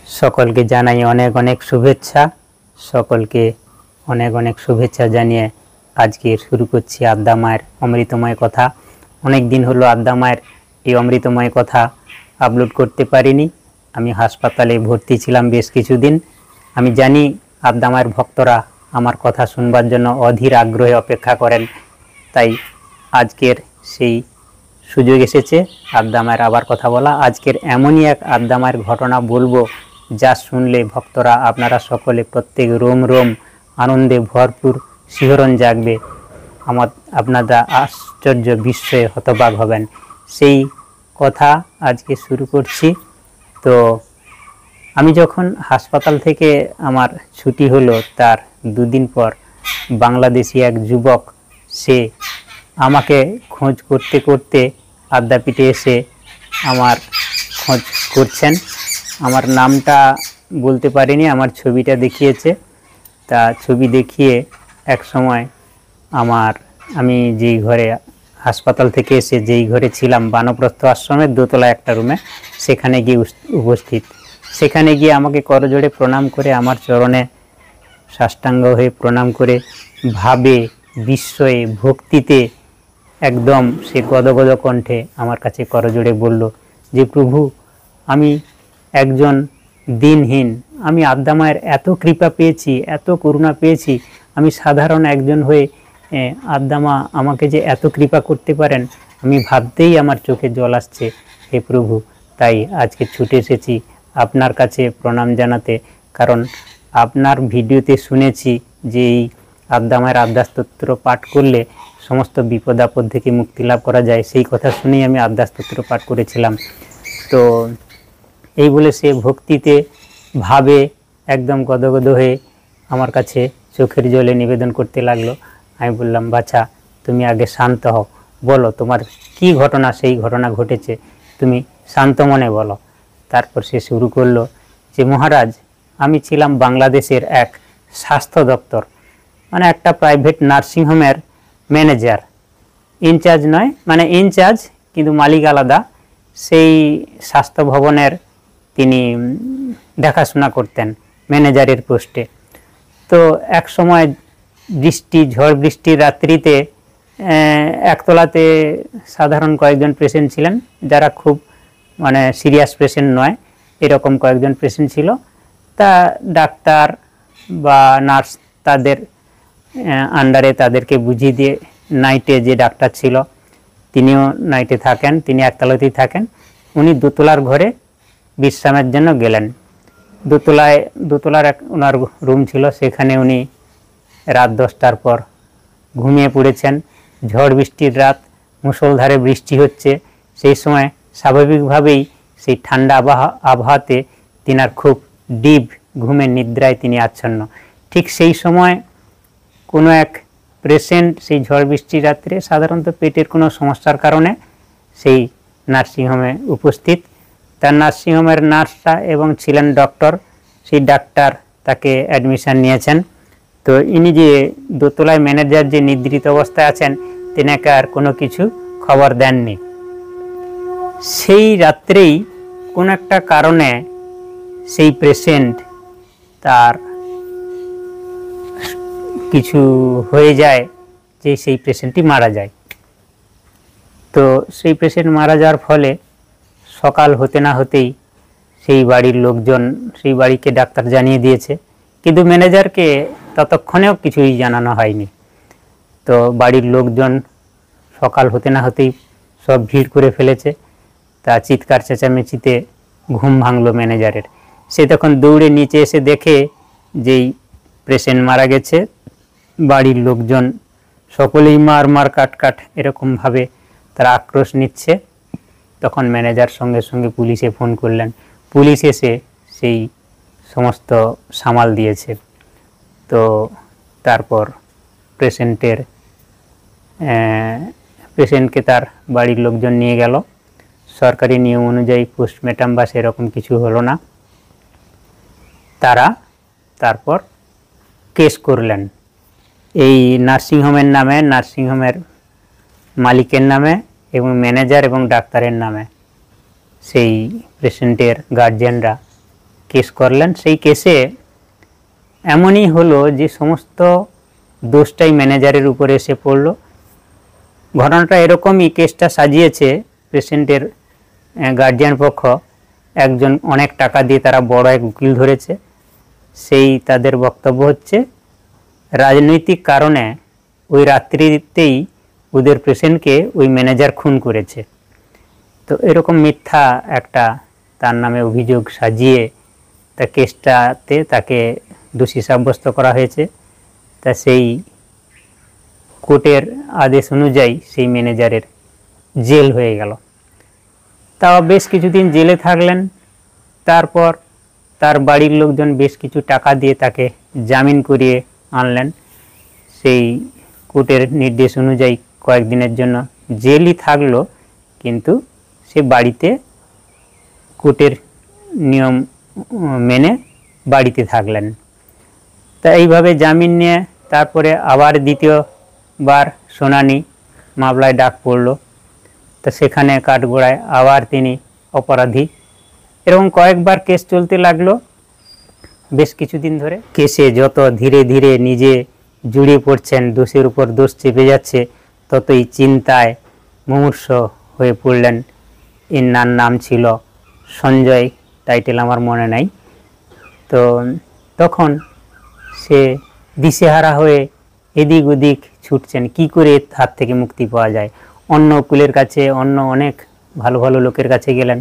সকলকে জানাই অনেক অনেক শুভেচ্ছা। সকলকে অনেক অনেক শুভেচ্ছা জানিয়ে আজকে শুরু করছি আদ্যা মায়ের অমৃতময় কথা। অনেক দিন হলো আদ্যা মায়ের এই অমৃতময় কথা আপলোড করতে পারিনি। আমি হাসপাতালে ভর্তি ছিলাম বেশ কিছুদিন। আমি জানি আদ্যা মায়ের ভক্তরা আমার কথা শুনবার জন্য অধীর আগ্রহে অপেক্ষা করেন, তাই আজকের সেই সুযোগ এসেছে আদ্যা মায়ের আবার কথা বলা। আজকের এমনই এক আদ্যা মায়ের ঘটনা বলবো যা শুনলে ভক্তরা আপনারা সকলে প্রত্যেক রোম রোম আনন্দে ভরপুর শিহরণ জাগবে। আপনারা আশ্চর্য বিস্ময়ে হতবাক হবেন। সেই কথা আজকে শুরু করছি। তো আমি যখন হাসপাতাল থেকে আমার ছুটি হলো তার দুদিন পর বাংলাদেশি এক যুবক সে আমাকে খোঁজ করতে করতে আদ্যাপীঠে এসে আমার খোঁজ করছেন। আমার নামটা বলতে পারিনি, আমার ছবিটা দেখিয়েছে। তা ছবি দেখিয়ে এক সময় আমি যেই ঘরে হাসপাতাল থেকে এসে যেই ঘরে ছিলাম বানপ্রস্থ আশ্রমের দোতলা একটা রুমে, সেখানে গিয়ে উপস্থিত। সেখানে গিয়ে আমাকে করজোড়ে প্রণাম করে আমার চরণে সাষ্টাঙ্গ হয়ে প্রণাম করে ভাবে বিস্ময়ে ভক্তিতে একদম সে গদগদ কণ্ঠে আমার কাছে করজোড়ে বলল যে প্রভু, আমি একজন দিনহীন, আমি আদ্যা মায়ের এত কৃপা পেয়েছি, এত করুণা পেয়েছি, আমি সাধারণ একজন হয়ে আদ্যা মা আমাকে যে এত কৃপা করতে পারেন আমি ভাবতেই আমার চোখে জল আসছে। হে প্রভু, তাই আজকে ছুটে এসেছি আপনার কাছে প্রণাম জানাতে। কারণ আপনার ভিডিওতে শুনেছি যে এই আদ্যা মায়ের আদ্যাস্তোত্র পাঠ করলে সমস্ত বিপদ আপদ থেকে মুক্তি লাভ করা যায়। সেই কথা শুনেই আমি আদ্যাস্তোত্র পাঠ করেছিলাম। তো এই বলে সে ভক্তিতে ভাবে একদম গদগদ হয়ে আমার কাছে চোখের জলে নিবেদন করতে লাগলো। আমি বললাম, বাছা তুমি আগে শান্ত হও, বলো তোমার কি ঘটনা, সেই ঘটনা ঘটেছে তুমি শান্ত মনে বলো। তারপর সে শুরু করলো যে মহারাজ, আমি ছিলাম বাংলাদেশের এক স্বাস্থ্য দপ্তর, মানে একটা প্রাইভেট নার্সিংহোমের ম্যানেজার, ইনচার্জ নয়, মানে ইনচার্জ কিন্তু মালিক আলাদা। সেই স্বাস্থ্য ভবনের তিনি দেখাশোনা করতেন ম্যানেজারের পোস্টে। তো এক সময় ঝড় বৃষ্টির রাত্রিতে একতলাতে সাধারণ কয়েকজন পেশেন্ট ছিলেন, যারা খুব মানে সিরিয়াস পেশেন্ট নয়, এরকম কয়েকজন পেশেন্ট ছিল। তা ডাক্তার বা নার্স তাদের আন্ডারে তাদেরকে বুঝিয়ে দিয়ে, নাইটে যে ডাক্তার ছিল তিনিও নাইটে থাকেন, তিনি একতলাতেই থাকেন, উনি দোতলার ঘরে বিশ্রামের জন্য গেলেন। দোতলার ওনার রুম ছিল, সেখানে উনি রাত 10টার পর ঘুমিয়ে পড়েছেন। ঝড় বৃষ্টির রাত, মুষলধারে বৃষ্টি হচ্ছে। সেই সময় স্বাভাবিকভাবেই সেই ঠান্ডা আবহাওয়াতে তিনার খুব ডিপ ঘুমের নিদ্রায় তিনি আচ্ছন্ন। ঠিক সেই সময় কোনো এক পেশেন্ট সেই ঝড় বৃষ্টির রাত্রে সাধারণত পেটের কোনো সমস্যার কারণে সেই নার্সিংহোমে উপস্থিত। তার নার্সিংহোমের নার্সরা এবং ছিলেন ডক্টর, সেই ডাক্তার তাকে অ্যাডমিশন নিয়েছেন। তো ইনি যে দোতলায় ম্যানেজার যে নিদ্রিত অবস্থায় আছেন, তিনাকে আর কোনো কিছু খবর দেননি। সেই রাত্রেই কোনো একটা কারণে সেই পেশেন্ট তার কিছু হয়ে যায় যে সেই পেশেন্টটি মারা যায়। তো সেই পেশেন্ট মারা যাওয়ার ফলে সকাল হতে না হতেই সেই বাড়ির লোকজন সেই বাড়িকে ডাক্তার জানিয়ে দিয়েছে, কিন্তু ম্যানেজারকে ততক্ষণেও কিছুই জানানো হয়নি। তো বাড়ির লোকজন সকাল হতে না হতেই সব ভিড় করে ফেলেছে। তা চিৎকার চেঁচামেচিতে ঘুম ভাঙলো ম্যানেজারের। সে তখন দৌড়ে নিচে এসে দেখে যেই পেশেন্ট মারা গেছে। বাড়ির লোকজন সকলেই মার কাট এরকমভাবে তারা আক্রোশ নিচ্ছে। তখন ম্যানেজার সঙ্গে সঙ্গে পুলিশে ফোন করলেন। পুলিশ এসে সেই সমস্ত সামাল দিয়েছে। তো তারপর পেশেন্টকে তার বাড়ির লোকজন নিয়ে গেল। সরকারি নিয়ম অনুযায়ী পোস্টমর্টম বা সেরকম কিছু হলো না। তারা তারপর কেস করলেন এই নার্সিংহোমের নামে, নার্সিংহোমের মালিকের নামে এবং ম্যানেজার এবং ডাক্তারের নামে। সেই পেশেন্টের গার্জিয়ানরা কেস করলেন। সেই কেসে এমনই হলো যে সমস্ত দোষটাই ম্যানেজারের উপরে এসে পড়ল। ঘটনাটা এরকমই, কেসটা সাজিয়েছে পেশেন্টের গার্জিয়ান পক্ষ, একজন অনেক টাকা দিয়ে তারা বড় এক উকিল ধরেছে। সেই তাদের বক্তব্য হচ্ছে রাজনৈতিক কারণে ওই রাত্রিতেই ওদের পেশেন্টকে ওই ম্যানেজার খুন করেছে। তো এরকম মিথ্যা একটা তার নামে অভিযোগ সাজিয়ে তা কেসটাতে তাকে দোষী সাব্যস্ত করা হয়েছে। তা সেই কোর্টের আদেশ অনুযায়ী সেই ম্যানেজারের জেল হয়ে গেল। তাও বেশ কিছুদিন জেলে থাকলেন। তারপর তার বাড়ির লোকজন বেশ কিছু টাকা দিয়ে তাকে জামিন করিয়ে আনলেন। সেই কোর্টের নির্দেশ অনুযায়ী কয়েকদিনের জন্য জেলই থাকলো, কিন্তু সে বাড়িতে কোর্টের নিয়ম মেনে বাড়িতে থাকলেন। তা এইভাবে জামিন নিয়ে তারপরে আবার দ্বিতীয়বার শুনানি মামলায় ডাক পড়ল। তো সেখানে কাঠগোড়ায় আবার তিনি অপরাধী। এরকম কয়েকবার কেস চলতে লাগলো বেশ কিছুদিন ধরে। কেসে যত ধীরে ধীরে নিজে জড়িয়ে পড়ছেন, দোষের উপর দোষ চেপে যাচ্ছে, ততই চিন্তায় মুমূর্ষ হয়ে পড়লেন। এনার নাম ছিল সঞ্জয়, টাইটেল আমার মনে নাই। তো তখন সে দিশেহারা হয়ে এদিক ওদিক ছুটছেন, কি করে এর হাত থেকে মুক্তি পাওয়া যায়। অন্য উকিলের কাছে, অন্য অনেক ভালো ভালো লোকের কাছে গেলেন।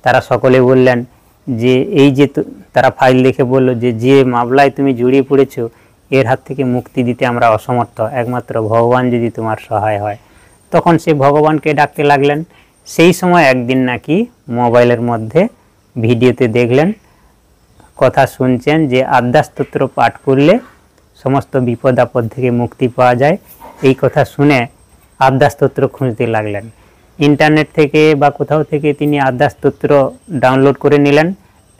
তারা সকলে বললেন যে এই যে তারা ফাইল দেখে বলল যে মামলায় তুমি জড়িয়ে পড়েছো, এর হাত থেকে মুক্তি দিতে আমরা অসমর্থ, একমাত্র ভগবান যদি তোমার সহায় হয়। তখন সে ভগবানকে ডাকতে লাগলেন। সেই সময় একদিন নাকি মোবাইলের মধ্যে ভিডিওতে দেখলেন, কথা শুনছেন যে আদ্যাস্তোত্র পাঠ করলে সমস্ত বিপদ আপদ থেকে মুক্তি পাওয়া যায়। এই কথা শুনে আদ্যাস্তোত্র খুঁজতে লাগলেন। ইন্টারনেট থেকে বা কোথাও থেকে তিনি আদ্যাস্তোত্র ডাউনলোড করে নিলেন।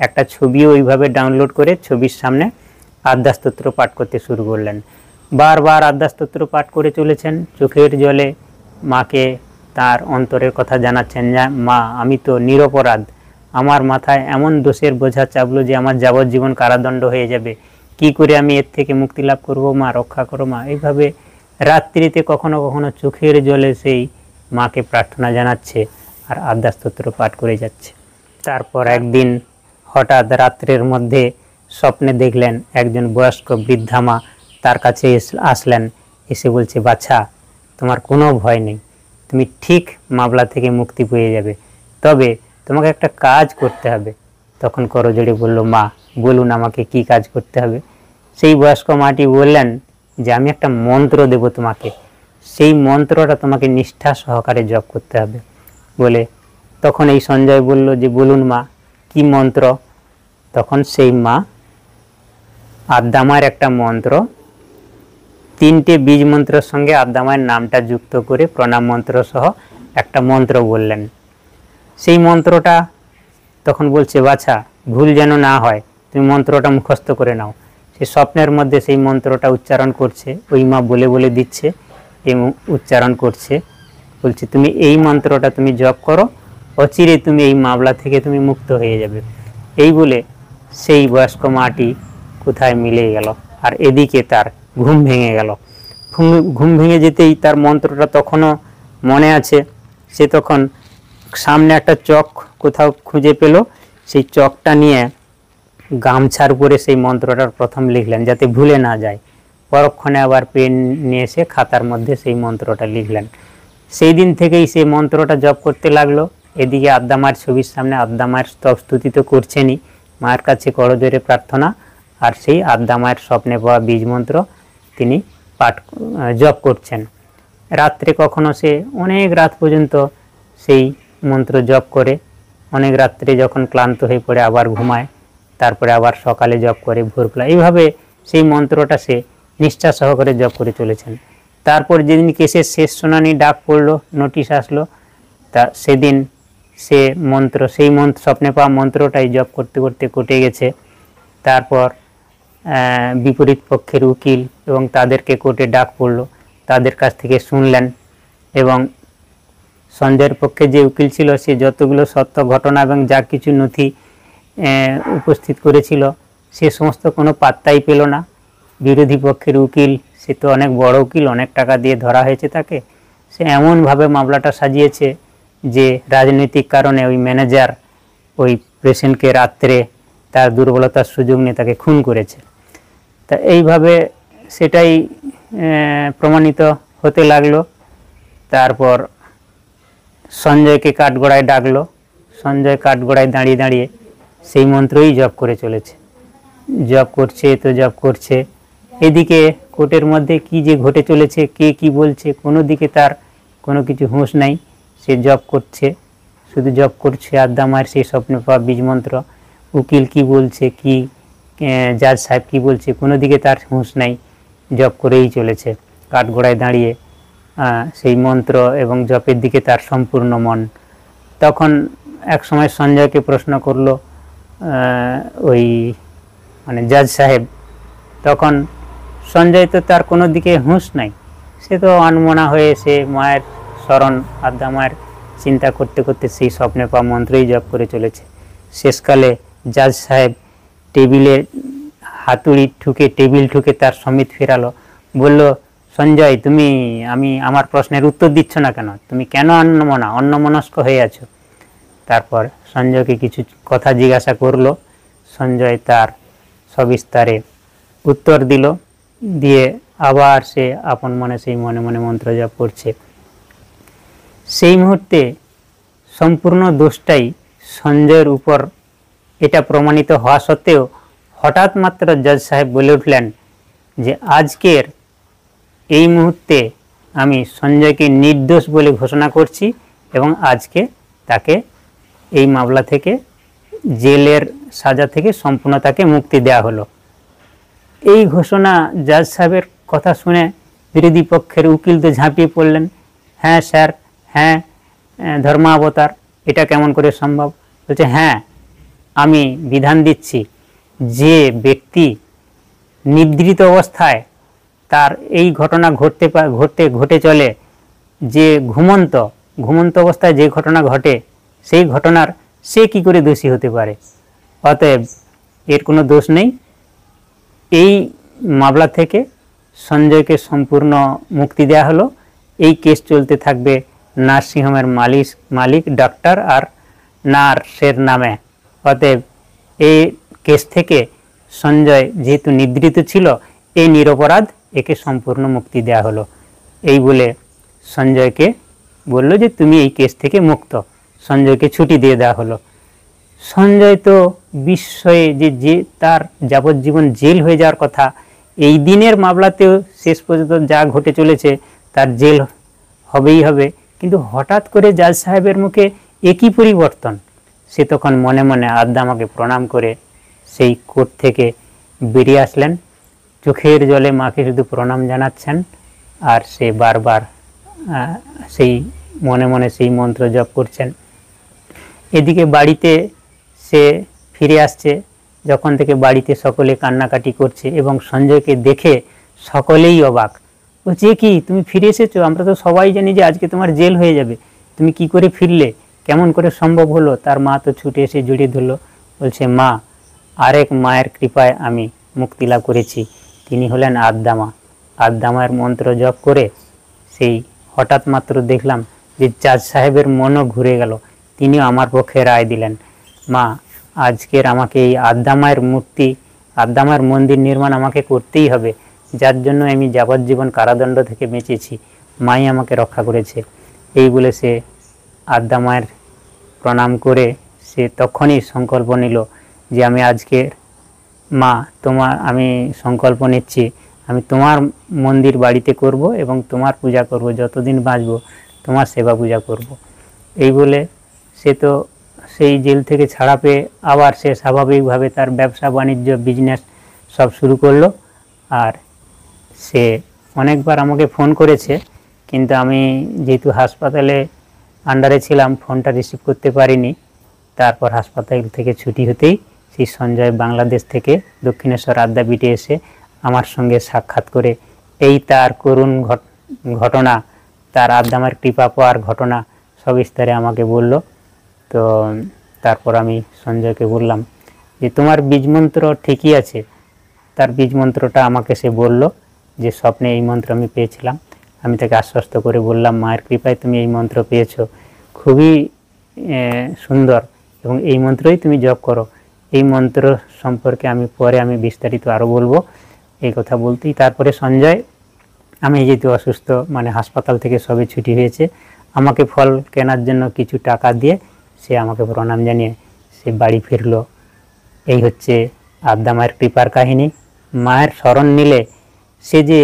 একটা ছবিও ওইভাবে ডাউনলোড করে ছবির সামনে আদ্যাস্তোত্র পাঠ করতে শুরু করলেন। বারবার আদ্যাস্তোত্র পাঠ করে চলেছেন, চোখের জলে মাকে তার অন্তরের কথা জানাচ্ছেন, মা আমি তো নিরপরাধ, আমার মাথায় এমন দোষের বোঝা চাপলো যে আমার যাবজ্জীবন কারাদণ্ড হয়ে যাবে, কি করে আমি এর থেকে মুক্তি লাভ করব, মা রক্ষা করো মা। এইভাবে রাত্রিতে কখনো কখনো চোখের জলে সেই মাকে প্রার্থনা জানাচ্ছে আর আদ্যাস্তোত্র পাঠ করে যাচ্ছে। তারপর একদিন হঠাৎ রাত্রের মধ্যে স্বপ্নে দেখলেন একজন বয়স্ক বৃদ্ধা মা তার কাছে আসলেন, এসে বলছে, বাছা তোমার কোনো ভয় নেই, তুমি ঠিক মামলা থেকে মুক্তি পেয়ে যাবে, তবে তোমাকে একটা কাজ করতে হবে। তখন করজোড়ে বলল, মা বলুন আমাকে কি কাজ করতে হবে। সেই বয়স্ক মাটি বললেন যে আমি একটা মন্ত্র দেব তোমাকে, সেই মন্ত্রটা তোমাকে নিষ্ঠা সহকারে জপ করতে হবে বলে। তখন এই সঞ্জয় বলল যে বলুন মা কি মন্ত্র। তখন সেই মা আদ্দামার একটা মন্ত্র, 3টে বীজ মন্ত্রের সঙ্গে আদ্দামার নামটা যুক্ত করে প্রণাম মন্ত্র সহ একটা মন্ত্র বললেন। সেই মন্ত্রটা তখন বলছে, বাছা ভুল যেন না হয়, তুমি মন্ত্রটা মুখস্থ করে নাও। সে স্বপ্নের মধ্যে সেই মন্ত্রটা উচ্চারণ করছে, ওই মা বলে বলে দিচ্ছে এবং উচ্চারণ করছে, বলছে তুমি এই মন্ত্রটা তুমি জপ করো, অচিরে তুমি এই মামলা থেকে তুমি মুক্ত হয়ে যাবে। এই বলে সেই বয়স্ক মাটি কোথায় মিলে গেল, আর এদিকে তার ঘুম ভেঙে গেল। ঘুম ভেঙে যেতেই তার মন্ত্রটা তখনও মনে আছে। সে তখন সামনে একটা চক কোথাও খুঁজে পেল, সেই চকটা নিয়ে গামছার উপরে সেই মন্ত্রটার প্রথম লিখলেন যাতে ভুলে না যায়। পরক্ষণে আবার পেন নিয়ে এসে খাতার মধ্যে সেই মন্ত্রটা লিখলেন। সেই দিন থেকেই সেই মন্ত্রটা জপ করতে লাগলো। এদিকে আদ্দামার ছবির সামনে আদ্দামার স্তব স্তুতি তো করছেনই, মায়ের কাছে করজোড়ে প্রার্থনা, আর সেই আদ্দামায়ের স্বপ্নে পাওয়া বীজ মন্ত্র তিনি জপ করছেন। রাত্রে কখনো সে অনেক রাত পর্যন্ত সেই মন্ত্র জপ করে, অনেক রাত্রে যখন ক্লান্ত হয়ে পড়ে আবার ঘুমায়, তারপরে আবার সকালে জপ করে ভোরবেলা। এইভাবে সেই মন্ত্রটা সে নিষ্ঠা সহকারে জপ করে চলেছেন। তারপর যেদিন কেসের শেষ শুনানি ডাক পড়লো, নোটিশ আসলো, তা সেদিন সে সেই স্বপ্নে পাওয়া মন্ত্রটাই জপ করতে করতে কেটে গেছে। তারপর বিপরীত পক্ষের উকিল এবং তাদেরকে কোর্টে ডাক পড়লো, তাদের কাছ থেকে শুনলেন এবং সঞ্জয়ের পক্ষে যে উকিল ছিল সে যতগুলো সত্য ঘটনা এবং যা কিছু নথি উপস্থিত করেছিল, সে সমস্ত কোনো পাত্তাই পেল না। বিরোধী পক্ষের উকিল, সে তো অনেক বড় উকিল, অনেক টাকা দিয়ে ধরা হয়েছে তাকে, সে এমনভাবে মামলাটা সাজিয়েছে যে রাজনৈতিক কারণে ওই ম্যানেজার ওই পেশেন্টকে রাত্রে তার দুর্বলতার সুযোগ নিয়ে তাকে খুন করেছে। তা এইভাবে সেটাই প্রমাণিত হতে লাগলো। তারপর সঞ্জয়কে কাঠগড়ায় ডাকলো। সঞ্জয় কাঠগড়ায় দাঁড়িয়ে দাঁড়িয়ে সেই মন্ত্রই জপ করে চলেছে, জপ করছে তো জপ করছে। এদিকে কোর্টের মধ্যে কি যে ঘটে চলেছে, কে কি বলছে, কোনো দিকে তার কোনো কিছু হুঁশ নাই। সে জপ করছে, শুধু জপ করছে আদ্যা মায়ের সেই স্বপ্নে পাওয়া বীজ মন্ত্র। উকিল কি বলছে, কি জাজ সাহেব কি বলছে, কোনো দিকে তার হুঁশ নাই, জপ করেই চলেছে কাঠগড়ায় দাঁড়িয়ে সেই মন্ত্র এবং জপের দিকে তার সম্পূর্ণ মন। তখন এক সময় সঞ্জয়কে প্রশ্ন করলো ওই মানে জাজ সাহেব। তখন সঞ্জয় তো তার কোনো দিকে হুঁশ নাই, সে তো আনমনা হয়ে সে মায়ের স্মরণ, আদ্যা মায়ের চিন্তা করতে করতে সেই স্বপ্নে পাওয়া মন্ত্রই জপ করে চলেছে। শেষকালে জাজ সাহেব টেবিলে হাতুড়ি ঠুকে, টেবিল ঠুকে তার সমিত ফেরালো, বলল, সঞ্জয় তুমি আমার প্রশ্নের উত্তর দিচ্ছ না কেন? তুমি কেন অন্যমনস্ক হয়ে আছো? তারপর সঞ্জয়কে কিছু কথা জিজ্ঞাসা করলো। সঞ্জয় তার সবিস্তারে উত্তর দিল, দিয়ে আবার সে আপন মনে সেই মনে মনে মন্ত্র জপ করছে। সেই মুহূর্তে সম্পূর্ণ দোষটাই সঞ্জয়ের উপর এটা প্রমাণিত হওয়া সত্ত্বেও হঠাৎ মাত্র জজ সাহেব বলে উঠলেন যে আজকের এই মুহূর্তে আমি সঞ্জয়কে নির্দোষ বলে ঘোষণা করছি এবং আজকে তাকে এই মামলা থেকে, জেলের সাজা থেকে সম্পূর্ণ তাকে মুক্তি দেওয়া হলো। এই ঘোষণা জাজ সাহেবের কথা শুনে বিরোধী পক্ষের উকিল তো ঝাঁপিয়ে পড়লেন, হ্যাঁ স্যার, হ্যাঁ ধর্মাবতার, এটা কেমন করে সম্ভব? বলছে, হ্যাঁ আমি বিধান দিচ্ছি, যে ব্যক্তি নিদ্রিত অবস্থায় তার এই ঘটনা ঘটে চলে, যে ঘুমন্ত অবস্থায় যে ঘটনা ঘটে, সেই ঘটনার সে কি করে দোষী হতে পারে? অতএব এর কোনো দোষ নেই। এই মামলা থেকে সঞ্জয়কে সম্পূর্ণ মুক্তি দেওয়া হলো। এই কেস চলতে থাকবে নার্সিংহোমের মালিক ডাক্তার আর নার্সের নামে। অতএব এই কেস থেকে সঞ্জয় যেহেতু নিদ্রিত ছিল, এই নিরপরাধ, একে সম্পূর্ণ মুক্তি দেওয়া হলো। এই বলে সঞ্জয়কে বলল যে তুমি এই কেস থেকে মুক্ত। সঞ্জয়কে ছুটি দিয়ে দেওয়া হলো। সঞ্জয় তো বিস্ময়ে, যে তার যাবজ্জীবন জেল হয়ে যাওয়ার কথা, এই দিনের মামলাতেও শেষ পর্যন্ত যা ঘটে চলেছে তার জেল হবেই হবে, কিন্তু হঠাৎ করে জাজ সাহেবের মুখে একই পরিবর্তন। সে তখন মনে মনে আদ্যা মাকে প্রণাম করে সেই কোর্ট থেকে বেরিয়ে আসলেন। চোখের জলে মাকে শুধু প্রণাম জানাচ্ছেন, আর সে বারবার সেই মনে মনে সেই মন্ত্র জপ করছেন। এদিকে বাড়িতে সে ফিরে আসছে, যখন থেকে বাড়িতে সকলে কান্নাকাটি করছে এবং সঞ্জয়কে দেখে সকলেই অবাক। বলছে, কি তুমি ফিরে এসেছো? আমরা তো সবাই জানি যে আজকে তোমার জেল হয়ে যাবে, তুমি কি করে ফিরলে, কেমন করে সম্ভব হলো? তার মা তো ছুটে এসে জড়িয়ে ধরলো, বলছে, মা, আরেক মায়ের কৃপায় আমি মুক্তি লাভ করেছি, তিনি হলেন আদ্যা মা। আদ্যা মায়ের মন্ত্র জপ করে সেই হঠাৎ মাত্র দেখলাম যে জাজ সাহেবের মনও ঘুরে গেল, তিনিও আমার পক্ষে রায় দিলেন। মা, আজকের আমাকে এই আদ্যা মায়ের মূর্তি, আদ্যা মায়ের মন্দির নির্মাণ আমাকে করতেই হবে, যার জন্য আমি যাবজ্জীবন কারাদণ্ড থেকে বেঁচেছি, মাই আমাকে রক্ষা করেছে। এই বলে সে আদ্যা মায়ের প্রণাম করে সে তখনই সংকল্প নিল যে আমি আজকের মা, আমি সংকল্প নিচ্ছি, আমি তোমার মন্দির বাড়িতে করব এবং তোমার পূজা করব, যতদিন বাঁচব তোমার সেবা পূজা করব। এই বলে সে তো সেই জেল থেকে ছাড়া পেয়ে আবার সে স্বাভাবিকভাবে তার ব্যবসা বাণিজ্য বিজনেস সব শুরু করলো। আর সে অনেকবার আমাকে ফোন করেছে, কিন্তু আমি যেহেতু হাসপাতালে আন্ডারে ছিলাম ফোনটা রিসিভ করতে পারিনি। তারপর হাসপাতাল থেকে ছুটি হতেই সেই সঞ্জয় বাংলাদেশ থেকে দক্ষিণেশ্বর আদ্যাপীঠে এসে আমার সঙ্গে সাক্ষাৎ করে এই তার করুণ ঘটনা, তার আদ্যা মায়ের কৃপা পাওয়ার ঘটনা সবিস্তারে আমাকে বলল। তো তারপর আমি সঞ্জয়কে বললাম যে তোমার বীজ মন্ত্র ঠিকই আছে। তার বীজ মন্ত্রটা আমাকে সে বলল যে স্বপ্নে এই মন্ত্র আমি পেয়েছিলাম। আমি তাকে আশ্বস্ত করে বললাম, মায়ের কৃপায় তুমি এই মন্ত্র পেয়েছো, খুবই সুন্দর, এবং এই মন্ত্রই তুমি জপ করো। এই মন্ত্র সম্পর্কে আমি বিস্তারিত আরও বলবো। এই কথা বলতেই তারপরে সঞ্জয়, আমি যেহেতু অসুস্থ, মানে হাসপাতাল থেকে সবে ছুটি হয়েছে, আমাকে ফল কেনার জন্য কিছু টাকা দিয়ে সে আমাকে প্রণাম জানিয়ে সে বাড়ি ফিরলো। এই হচ্ছে আদ্যা মায়ের কৃপার কাহিনী। মায়ের শরণ নিলে সে যে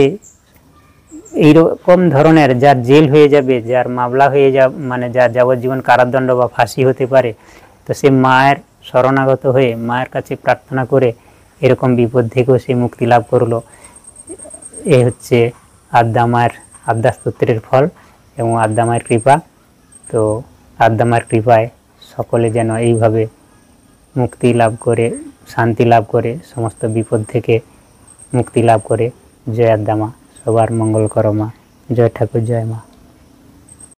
এইরকম ধরনের, যার জেল হয়ে যাবে, যার মামলা হয়ে মানে যার যাবজ্জীবন কারাদণ্ড বা ফাঁসি হতে পারে, তো সে মায়ের শরণাগত হয়ে মায়ের কাছে প্রার্থনা করে এরকম বিপদ থেকেও সে মুক্তি লাভ করলো। এই হচ্ছে আদ্যা মায়ের আদ্যা স্তোত্রের ফল এবং আদ্যা মায়ের কৃপা। তো আদ্যা মায়ের কৃপায় সকলে যেন এইভাবে মুক্তি লাভ করে, শান্তি লাভ করে, সমস্ত বিপদ থেকে মুক্তি লাভ করে। জয় আদ্যা মা, সবার মঙ্গল করো মা। জয় ঠাকুর, জয় মা।